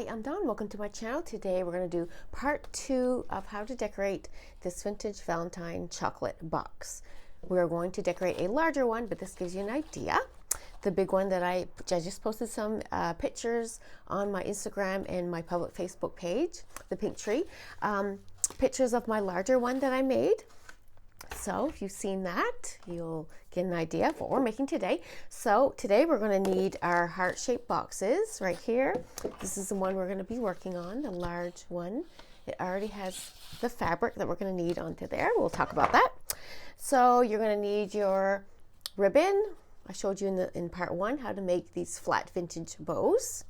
Hi, I'm Dawn. Welcome to my channel. Today we're going to do part 2 of how to decorate this vintage Valentine chocolate box. We're going to decorate a larger one, but this gives you an idea. The big one that I just posted some pictures on my Instagram and my public Facebook page, the pink tree. Pictures of my larger one that I made. So if you've seen that, you'll get an idea of what we're making today. So today we're going to need our heart-shaped boxes right here. This is the one we're going to be working on, the large one. It already has the fabric that we're going to need onto there. We'll talk about that. So you're going to need your ribbon. I showed you in part 1 how to make these flat vintage bows.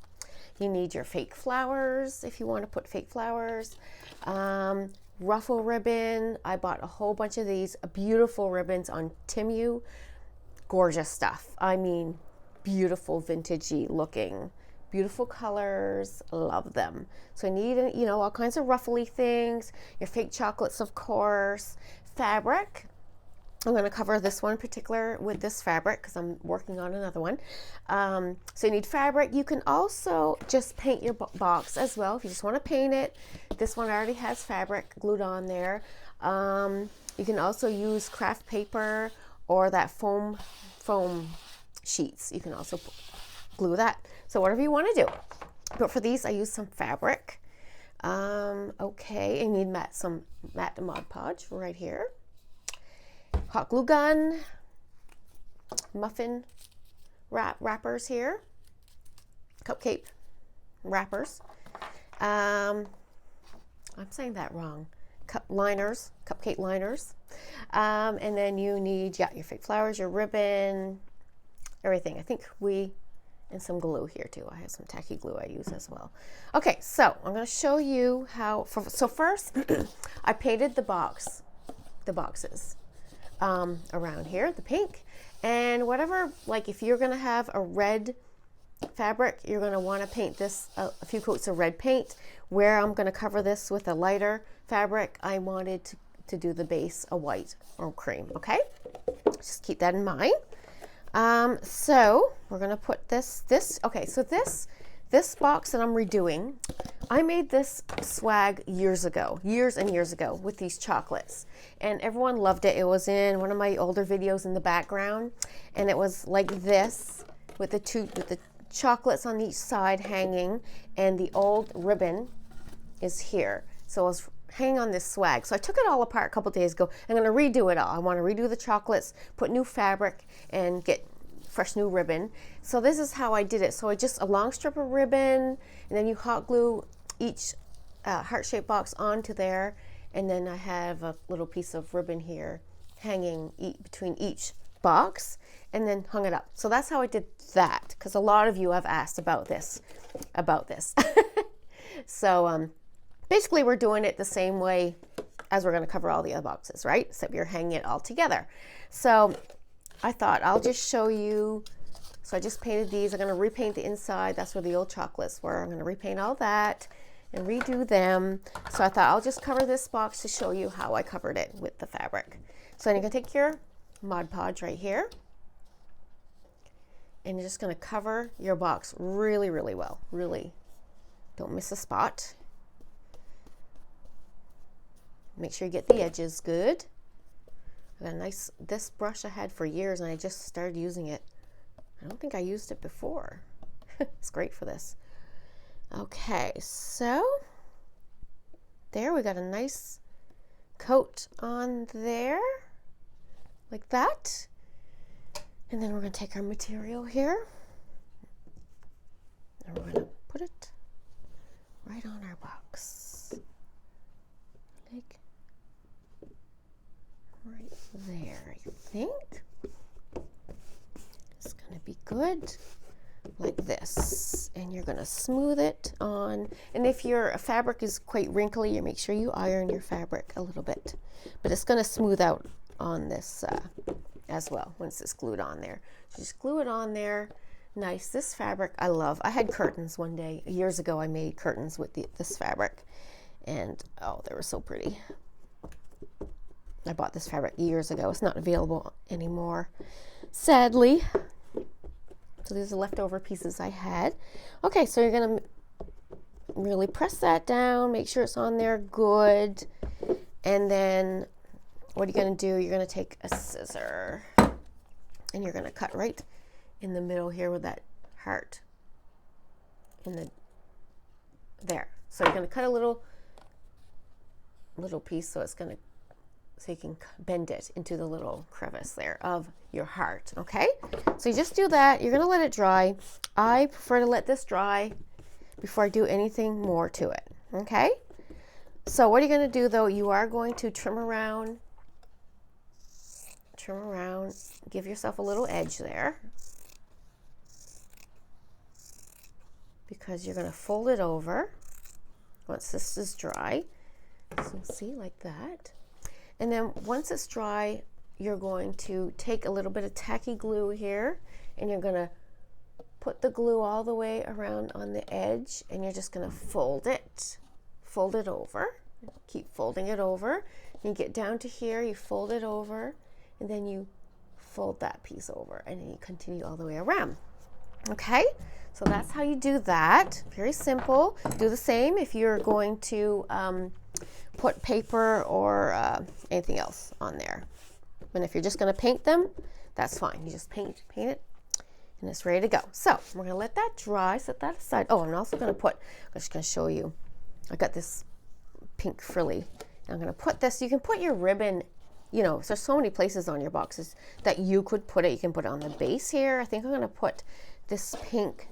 You need your fake flowers if you want to put fake flowers. Ruffle ribbon. I bought a whole bunch of these beautiful ribbons on Temu. Gorgeous stuff. I mean, beautiful, vintagey looking, beautiful colors. Love them. So I need, all kinds of ruffly things. Your fake chocolates, of course. Fabric. I'm going to cover this one in particular with this fabric because I'm working on another one. So you need fabric. You can also just paint your box as well if you just want to paint it. This one already has fabric glued on there. You can also use craft paper or that foam sheets. You can also glue that. So whatever you want to do. But for these, I use some fabric. Okay, and you need some matte Mod Podge right here. Hot glue gun, muffin wrappers here, cupcake wrappers. I'm saying that wrong. Cupcake liners. And then you need, your fake flowers, your ribbon, everything. I think and some glue here too. I have some tacky glue I use as well. Okay, so I'm going to show you how. So first, I painted the boxes. Around here, the pink, and whatever, like if you're going to have a red fabric, you're going to want to paint this a few coats of red paint. Where I'm going to cover this with a lighter fabric, I wanted to do the base a white or cream. Okay, just keep that in mind. So we're going to put this okay, so this box that I'm redoing, I made this swag years and years ago with these chocolates, and everyone loved it. It was in one of my older videos in the background, and it was like this with the chocolates on each side hanging, and the old ribbon is here. So I was hanging on this swag. So I took it all apart a couple days ago. I'm going to redo it all. I want to redo the chocolates, put new fabric, and get fresh new ribbon. So this is how I did it. So I just a long strip of ribbon, and then you hot glue each heart-shaped box onto there, and then I have a little piece of ribbon here hanging between each box, and then hung it up. So that's how I did that, because a lot of you have asked about this. So basically we're doing it the same way as we're going to cover all the other boxes, right? Except you're hanging it all together. So I thought I'll just show you. So I just painted these. I'm going to repaint the inside. That's where the old chocolates were. I'm going to repaint all that and redo them. So I thought I'll just cover this box to show you how I covered it with the fabric. So then you're going to take your Mod Podge right here, and you're just going to cover your box really, really well. Really, don't miss a spot. Make sure you get the edges good. I got this brush I had for years, and I just started using it. I don't think I used it before. It's great for this. Okay, so there we got a nice coat on there, like that. And then we're going to take our material here, and we're going to put it right on our box. Like right there, I think. It's going to be good. Like this, and you're going to smooth it on. And if your fabric is quite wrinkly, you make sure you iron your fabric a little bit, but it's going to smooth out on this as well once it's glued on there. Just glue it on there. Nice. This fabric I love. I had curtains one day years ago. I made curtains with this fabric, and oh, they were so pretty. I bought this fabric years ago. It's not available anymore, sadly. So these are leftover pieces I had. Okay, so you're going to really press that down, make sure it's on there good. And then what are you going to do? You're going to take a scissor and you're going to cut right in the middle here with that heart in the there. So you're going to cut a little piece so you can bend it into the little crevice there of your heart. Okay, so you just do that. You're going to let it dry. I prefer to let this dry before I do anything more to it. Okay, so what are you going to do though? You are going to trim around, give yourself a little edge there, because you're going to fold it over once this is dry. So see, like that. And then once it's dry, you're going to take a little bit of tacky glue here, and you're going to put the glue all the way around on the edge, and you're just going to fold it over. Keep folding it over. You get down to here, you fold it over, and then you fold that piece over, and then you continue all the way around. Okay, so that's how you do that. Very simple. Do the same if you're going to put paper or anything else on there. And if you're just going to paint them, that's fine. You just paint it, and it's ready to go. So we're going to let that dry, set that aside. Oh, I'm also going to I'm just going to show you. I got this pink frilly. I'm going to put this. You can put your ribbon, you know, there's so many places on your boxes that you could put it. You can put it on the base here. I think I'm going to put this pink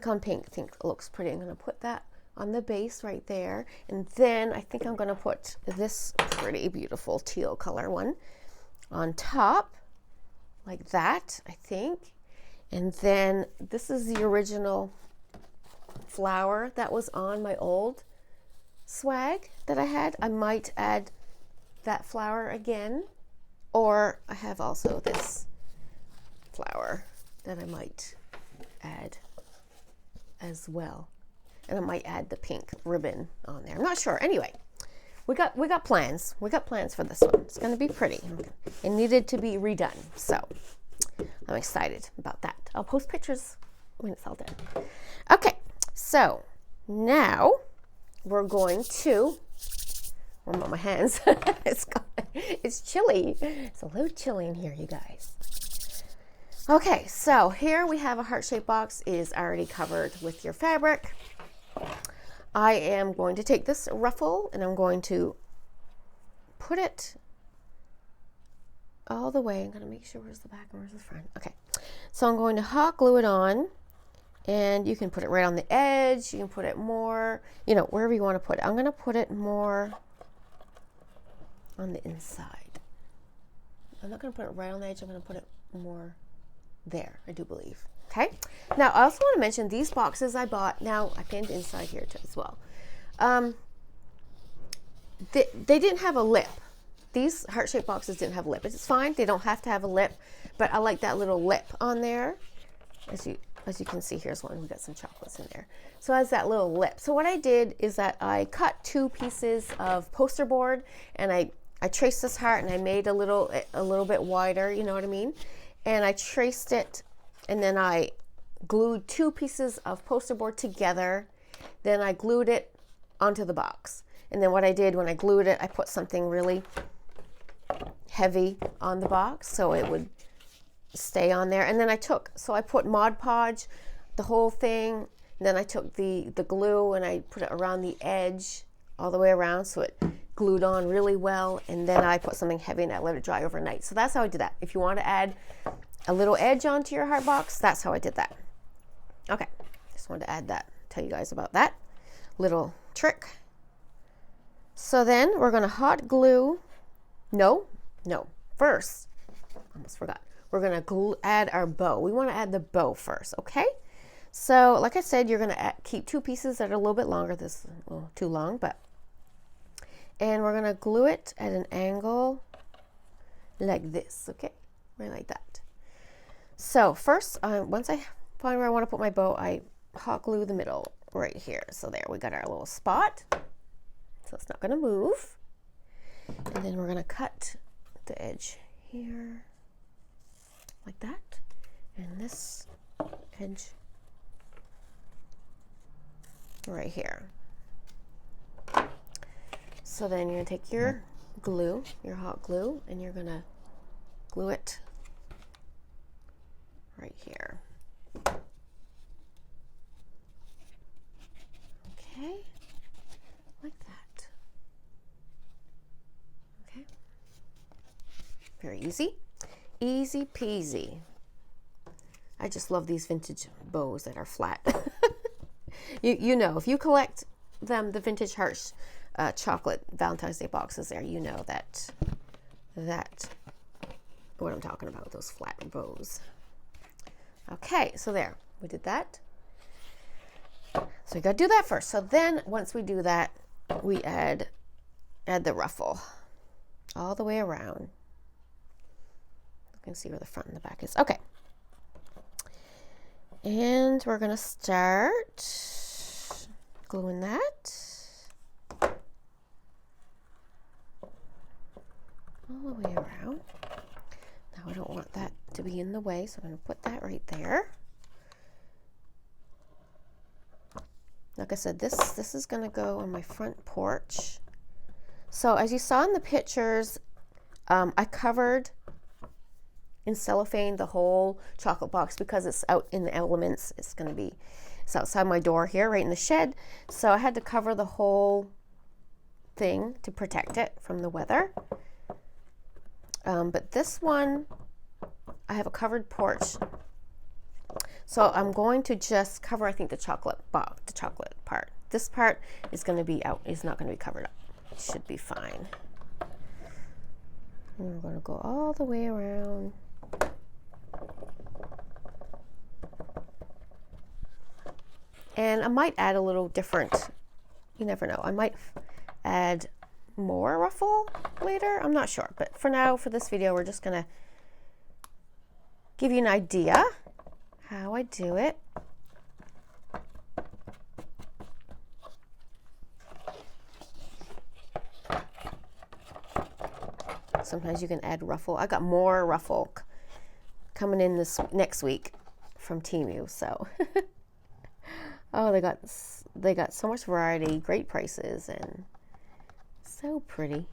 on pink. I think it looks pretty. I'm going to put that on the base right there, and then I think I'm going to put this pretty beautiful teal color one on top like that, I think. And then this is the original flower that was on my old swag that I had. I might add that flower again, or I have also this flower that I might add as well. And I might add the pink ribbon on there. I'm not sure. Anyway, we got plans. We got plans for this one. It's going to be pretty. It needed to be redone. So I'm excited about that. I'll post pictures when it's all done. Okay, so now we're going to warm up my hands. It's chilly. It's a little chilly in here, you guys. Okay, so here we have a heart-shaped box. It is already covered with your fabric. I am going to take this ruffle and I'm going to put it all the way. I'm going to make sure where's the back and where's the front. Okay, so I'm going to hot glue it on, and you can put it right on the edge. You can put it more, you know, wherever you want to put it. I'm going to put it more on the inside. I'm not going to put it right on the edge. I'm going to put it more there, I do believe. Okay, now I also want to mention these boxes I bought. Now I pinned inside here too as well. They didn't have a lip. These heart-shaped boxes didn't have a lip. It's fine, they don't have to have a lip, but I like that little lip on there. As you can see, here's one. We got some chocolates in there. So it has that little lip. So what I did is that I cut 2 pieces of poster board, and I traced this heart, and I made a little bit wider, you know what I mean? And I traced it, and then I glued 2 pieces of poster board together. Then I glued it onto the box. And then what I did when I glued it, I put something really heavy on the box so it would stay on there. And then I put Mod Podge, the whole thing. And then I took the glue and I put it around the edge all the way around so it glued on really well. And then I put something heavy and I let it dry overnight. So that's how I did that. If you want to add a little edge onto your heart box, that's how I did that. Okay, just wanted to add that, tell you guys about that little trick. So then we're going to hot glue. No, first, almost forgot. We're going to add our bow. We want to add the bow first, okay? So like I said, you're going to keep 2 pieces that are a little bit longer. This is a little too long, and we're going to glue it at an angle like this, okay? Right like that. So first, once I find where I want to put my bow, I hot glue the middle right here. So there, we got our little spot. So it's not going to move. And then we're going to cut the edge here like that. And this edge right here. So then you're gonna take your glue, your hot glue, and you're gonna glue it right here. Okay, like that. Okay, very easy. Easy peasy. I just love these vintage bows that are flat. You know, if you collect them, the vintage heart chocolate Valentine's Day boxes there, you know that what I'm talking about, those flat bows. Okay, so there, we did that. So we got to do that first. So then once we do that, we add the ruffle all the way around. You can see where the front and the back is. Okay. And we're going to start gluing that all the way around. Now I don't want that to be in the way, so I'm going to put that right there. Like I said, this is going to go on my front porch. So as you saw in the pictures, I covered in cellophane the whole chocolate box because it's out in the elements. It's outside my door here, right in the shed. So I had to cover the whole thing to protect it from the weather. But this one, I have a covered porch. So I'm going to just cover, I think, the chocolate part. This part is going to be out, is not going to be covered up. It should be fine. And we're going to go all the way around. And I might add a little different, you never know, I might add more ruffle later, I'm not sure. But for now, for this video, we're just going to give you an idea how I do it. Sometimes you can add ruffle. I got more ruffle coming in this next week from Temu, so oh, they got so much variety, great prices, and so pretty.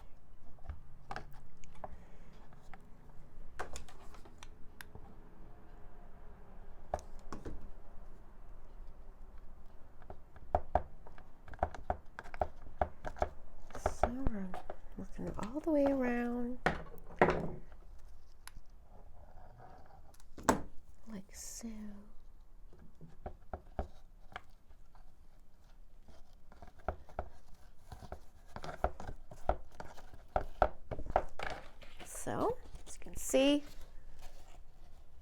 So we're working all the way around like so. So, as you can see,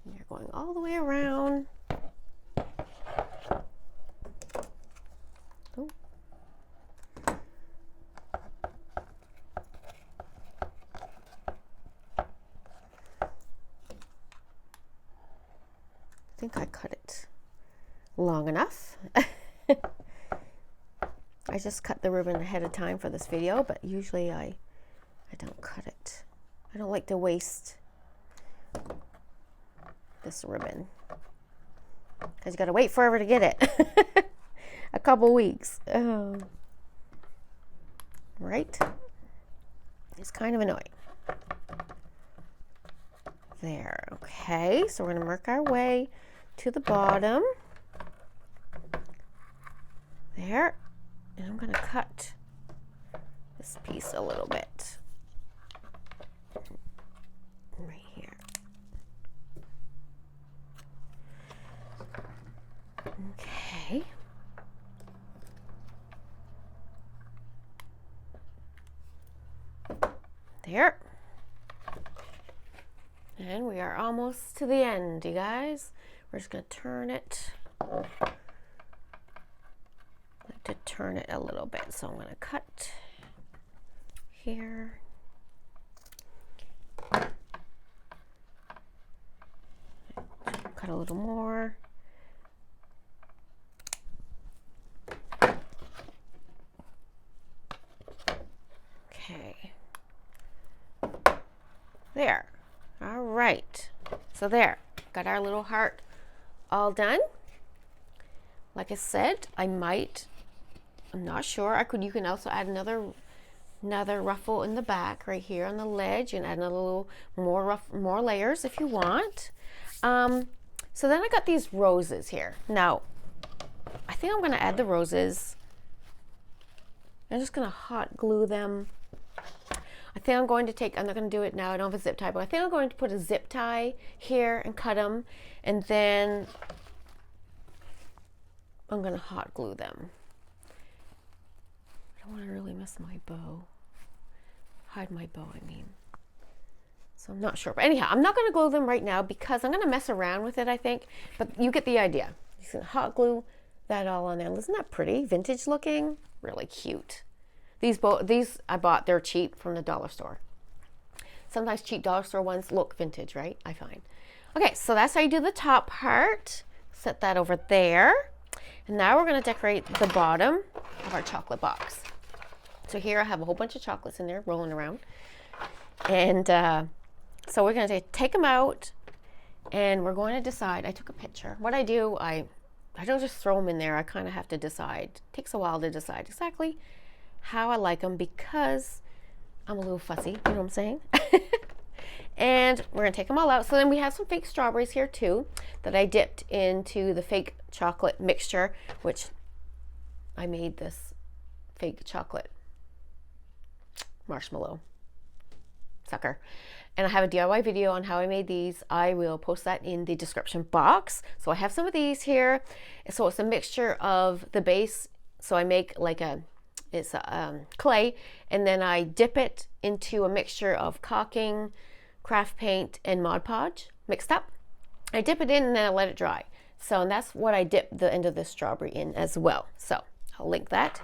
you're going all the way around. Oh. I think I cut it long enough. I just cut the ribbon ahead of time for this video, but usually I don't cut it. I don't like to waste this ribbon because you got to wait forever to get it. A couple weeks. Oh. Right? It's kind of annoying. There. Okay, so we're going to work our way to the bottom. There. And I'm going to cut this piece a little bit. Right here. Okay. There. And we are almost to the end, you guys. We're just going to turn it. I like to turn it a little bit, so I'm going to cut here. Cut a little more. Okay. There. All right. So there. Got our little heart all done. Like I said, I might I'm not sure. You can also add another ruffle in the back right here on the ledge, and add another little more layers if you want. So then I got these roses here. Now, I think I'm going to add the roses. I'm just going to hot glue them. I think I'm going to take, I'm not going to do it now, I don't have a zip tie, but I think I'm going to put a zip tie here and cut them, and then I'm going to hot glue them. I don't want to really miss my bow. Hide my bow, I mean. So I'm not sure. But anyhow, I'm not going to glue them right now because I'm going to mess around with it, I think. But you get the idea. You can hot glue that all on there. Isn't that pretty? Vintage looking. Really cute. These I bought. They're cheap from the dollar store. Sometimes cheap dollar store ones look vintage, right? I find. Okay, so that's how you do the top part. Set that over there. And now we're going to decorate the bottom of our chocolate box. So here I have a whole bunch of chocolates in there rolling around. And so we're going to take them out, and we're going to decide. I took a picture. What I do, I don't just throw them in there. I kind of have to decide. It takes a while to decide exactly how I like them because I'm a little fussy. You know what I'm saying? And we're going to take them all out. So then we have some fake strawberries here too that I dipped into the fake chocolate mixture, which I made this fake chocolate marshmallow sucker. And I have a DIY video on how I made these. I will post that in the description box. So I have some of these here. So it's a mixture of the base. So I make like it's clay, and then I dip it into a mixture of caulking, craft paint, and Mod Podge mixed up. I dip it in and then I let it dry. So and that's what I dip the end of the strawberry in as well. So I'll link that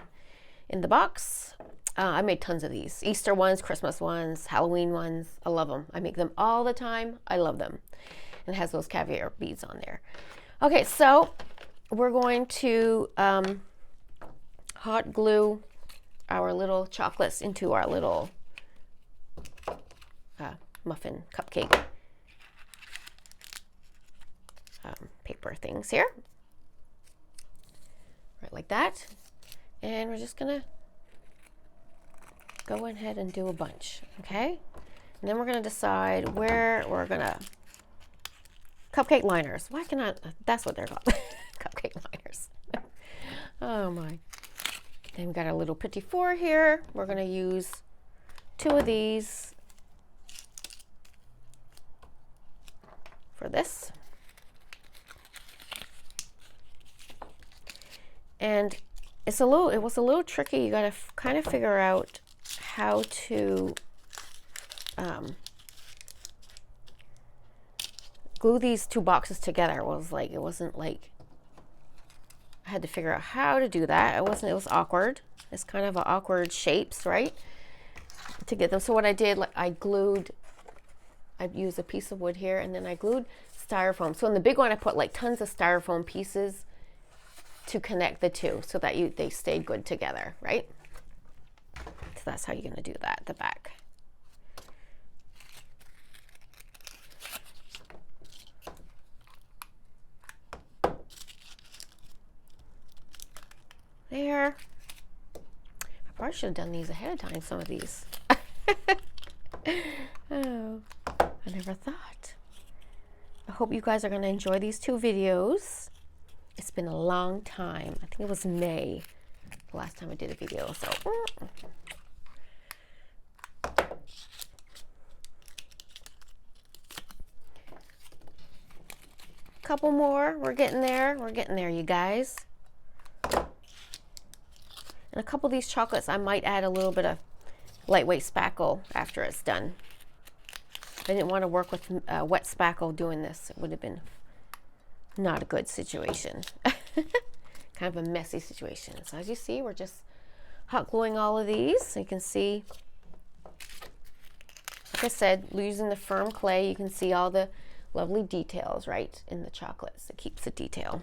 in the box. I made tons of these. Easter ones, Christmas ones, Halloween ones. I love them. I make them all the time. I love them. And it has those caviar beads on there. Okay, so we're going to hot glue our little chocolates into our little muffin cupcake paper things here. Right like that. And we're just going to go ahead and do a bunch, okay? And then we're going to decide where we're going to cupcake liners. Why can I? That's what they're called. Cupcake liners. Oh my. Then we got our little petit four here. We're going to use 2 of these for this. And it was a little tricky. You got to kind of figure out how to glue these 2 boxes together. It wasn't like I had to figure out how to do that. It was awkward. It's kind of awkward shapes, right? To get them. So what I did, I used a piece of wood here, and then I glued styrofoam. So in the big one, I put like tons of styrofoam pieces to connect the 2 so that they stay good together, right? So that's how you're going to do that, the back. There. I probably should have done these ahead of time, some of these. Oh, I never thought. I hope you guys are going to enjoy these 2 videos. It's been a long time. I think it was May the last time I did a video. So couple more. We're getting there. We're getting there, you guys. And a couple of these chocolates, I might add a little bit of lightweight spackle after it's done. I didn't want to work with wet spackle doing this. It would have been not a good situation. Kind of a messy situation. So as you see, we're just hot gluing all of these. So you can see, like I said, using the firm clay, you can see all the lovely details right in the chocolates. It keeps the detail.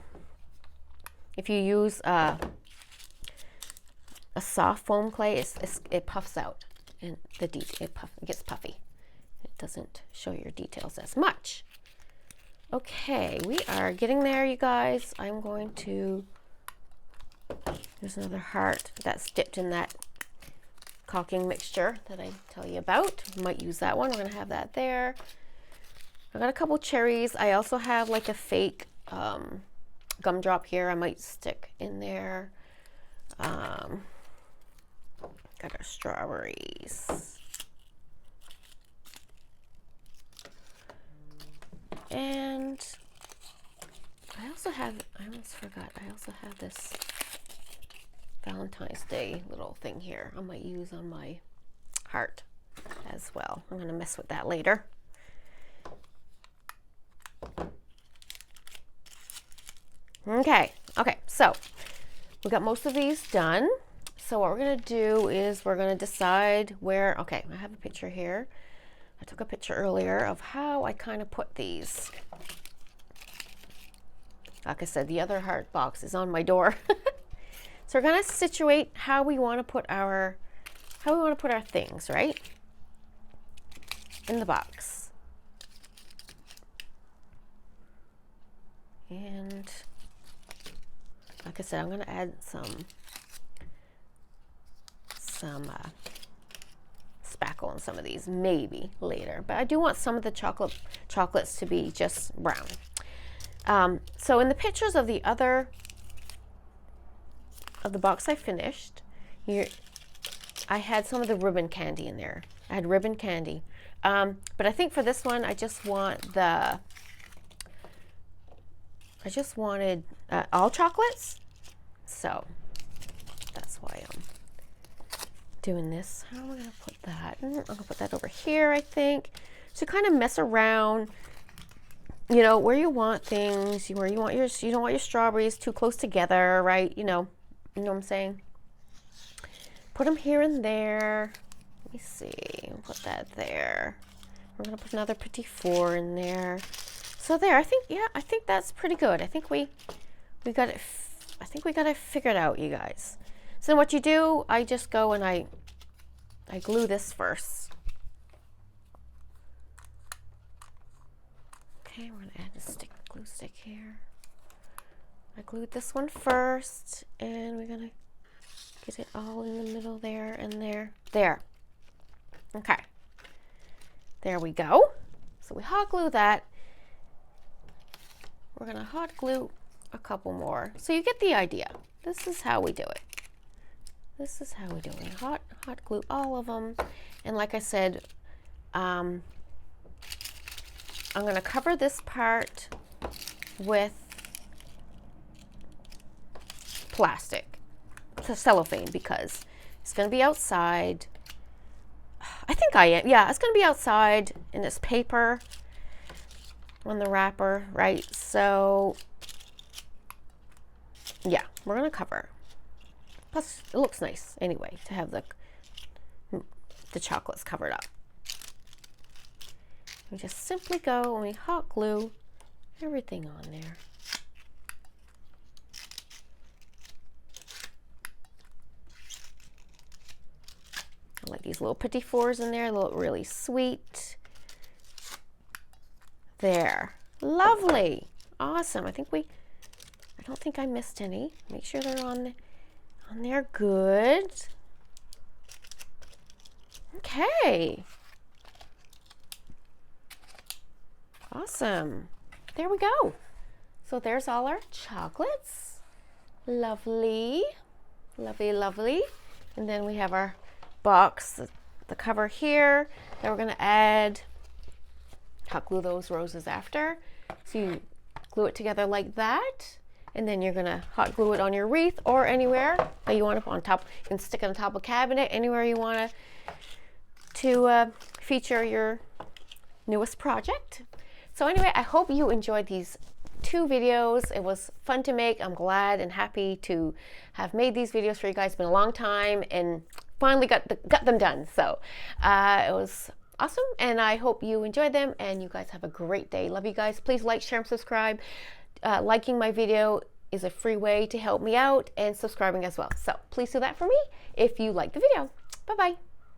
If you use a soft foam clay, it puffs out, and it gets puffy. It doesn't show your details as much. Okay, we are getting there, you guys. I'm going to There's another heart that's dipped in that caulking mixture that I tell you about. Might use that one. We're going to have that there. I got a couple cherries. I also have like a fake gumdrop here I might stick in there. Got our strawberries. And I also have, I almost forgot, I also have this Valentine's Day little thing here I might use on my heart as well. I'm going to mess with that later. Okay, so we got most of these done. So what we're going to do is we're going to decide where, okay, I have a picture here. I took a picture earlier of how I kind of put these. Like I said, the other heart box is on my door. So we're going to situate how we want to put our things, right? In the box. And like I said, I'm going to add some spackle on some of these, maybe later. But I do want some of the chocolates to be just brown. So in the pictures of the other of the box I finished, I had some of the ribbon candy in there. I had ribbon candy. But I think for this one, I just wanted all chocolates. So that's why I'm doing this. How am I going to put that? I'm going to put that over here, I think. So kind of mess around, you know, where you want things, where you want you don't want your strawberries too close together, right? You know what I'm saying? Put them here and there. Let me see. We'll put that there. We're going to put another petit four in there. So there, I think that's pretty good. I think we got it. I think we got it figured out, you guys. So what you do, I just go and I glue this first. Okay, we're gonna add a glue stick here. I glued this one first, and we're gonna get it all in the middle there and there. There. Okay. There we go. So we hot glue that. We're gonna hot glue a couple more. So you get the idea. This is how we do it. This is how we do it. Hot glue all of them. And like I said, I'm going to cover this part with plastic, cellophane, because it's going to be outside. I think I am. Yeah, it's going to be outside in this paper on the wrapper, right? So yeah, we're going to cover. Plus, it looks nice anyway to have the chocolates covered up. We just simply go and we hot glue everything on there. I like these little petit fours in there. They look really sweet. There. Lovely. Awesome. I don't think I missed any. Make sure they're on there. Good. Okay. Awesome. There we go. So there's all our chocolates. Lovely. Lovely, lovely. And then we have our box, the cover here that we're going to add. Hot glue those roses after. So you glue it together like that. And then you're going to hot glue it on your wreath or anywhere that you want to put on top. You can stick it on top of a cabinet, anywhere you want to feature your newest project. So anyway, I hope you enjoyed these 2 videos. It was fun to make. I'm glad and happy to have made these videos for you guys. It's been a long time and finally got them done. So it was awesome, and I hope you enjoyed them, and you guys have a great day. Love you guys. Please like, share, and subscribe. Liking my video is a free way to help me out, and subscribing as well. So please do that for me if you like the video. Bye-bye.